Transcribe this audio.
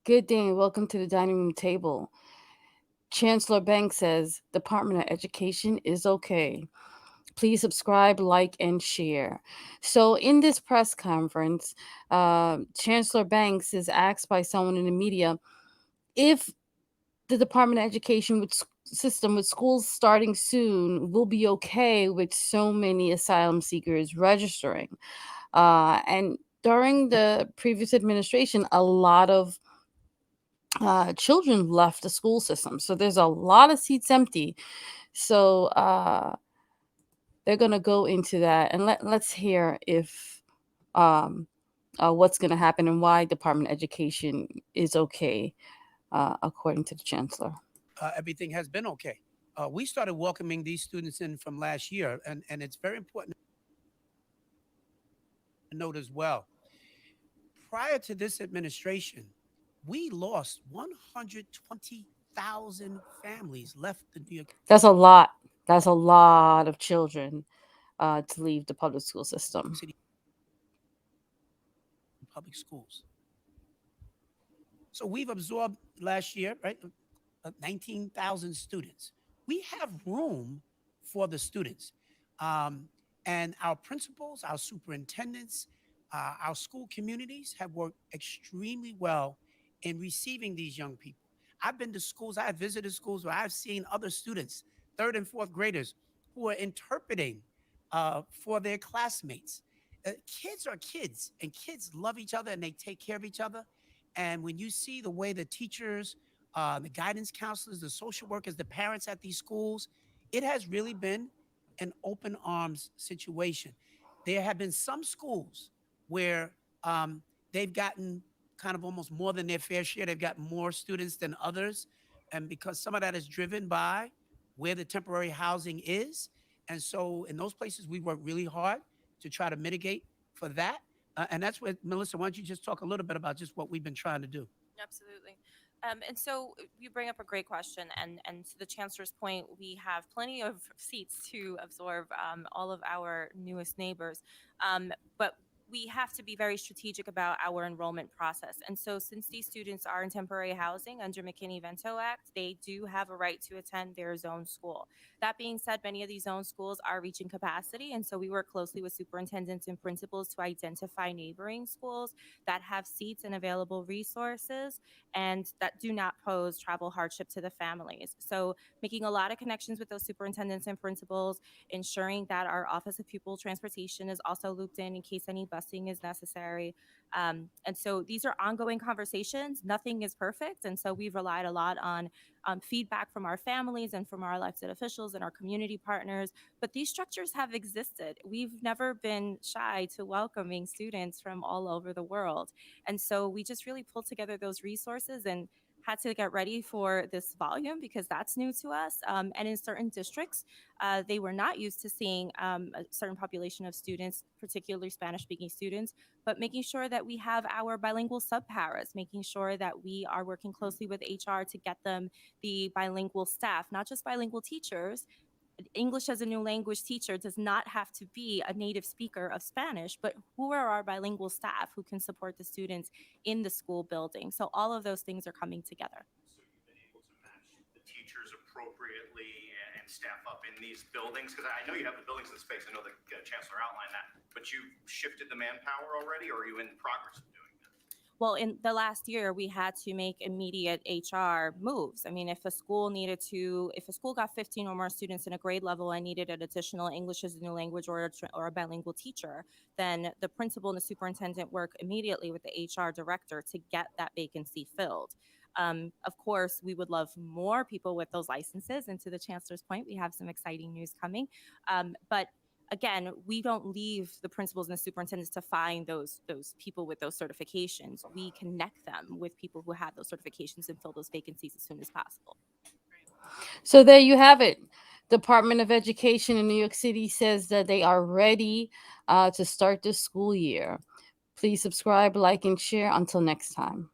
Good day and welcome to the dining room table. Chancellor Banks says Department of Education is okay. Please subscribe, like, and share. So, in this press conference, Chancellor Banks is asked by someone in the media if the Department of Education system with schools starting soon will be okay with so many asylum seekers registering. And during the previous administration, a lot of children left the school system. So there's a lot of seats empty. So they're going to go into that. And let's hear if um, what's going to happen and why Department of Education is okay, according to the chancellor. Everything has been okay. We started welcoming these students in from last year, and it's very important to note as well. Prior to this administration, we lost 120,000 families left the New York That's a lot. That's a lot of children to leave the public school system. City public schools. So we've absorbed last year, right, 19,000 students. We have room for the students. Um, and our principals, our superintendents, our school communities have worked extremely well in receiving these young people. I've been to schools, I have visited schools where I've seen other students, third and fourth graders, who are interpreting for their classmates. Kids are kids, and kids love each other and they take care of each other. And when you see the way the teachers, the guidance counselors, the social workers, the parents at these schools, it has really been an open arms situation. There have been some schools where they've gotten kind of almost more than their fair share. They've got more students than others. And because some of that is driven by where the temporary housing is. And so in those places, we work really hard to try to mitigate for that. And that's what, Melissa, why don't you just talk a little bit about just what we've been trying to do? Absolutely. And so you bring up a great question, and to the chancellor's point, we have plenty of seats to absorb all of our newest neighbors, but we have to be very strategic about our enrollment process. And so, since these students are in temporary housing under McKinney-Vento Act, they do have a right to attend their zone school. That being said, many of these zone schools are reaching capacity, and so we work closely with superintendents and principals to identify neighboring schools that have seats and available resources and that do not pose travel hardship to the families. So, making a lot of connections with those superintendents and principals, ensuring that our Office of Pupil Transportation is also looped in case any busing is necessary. And so, these are ongoing conversations. Nothing is perfect. And so, we've relied a lot on feedback from our families and from our elected officials and our community partners. But these structures have existed. We've never been shy to welcoming students from all over the world. And so we just really pulled together those resources and had to get ready for this volume because that's new to us. And in certain districts, they were not used to seeing a certain population of students, particularly Spanish speaking students, but making sure that we have our bilingual subparas, making sure that we are working closely with HR to get them the bilingual staff, not just bilingual teachers. English as a new language teacher does not have to be a native speaker of Spanish, but who are our bilingual staff who can support the students in the school building? So all of those things are coming together. So you've been able to match the teachers appropriately and staff up in these buildings? Because I know you have the buildings and space. I know the chancellor outlined that, but you shifted the manpower already, or are you in progress of doing that? Well, in the last year, we had to make immediate HR moves. I mean, if a school got 15 or more students in a grade level and needed an additional English as a new language or a bilingual teacher, then the principal and the superintendent work immediately with the HR director to get that vacancy filled. Of course, we would love more people with those licenses. And to the chancellor's point, we have some exciting news coming. But again, we don't leave the principals and the superintendents to find those people with those certifications. We connect them with people who have those certifications and fill those vacancies as soon as possible. So there you have it. Department of Education in New York City says that they are ready to start the school year. Please subscribe, like, and share. Until next time.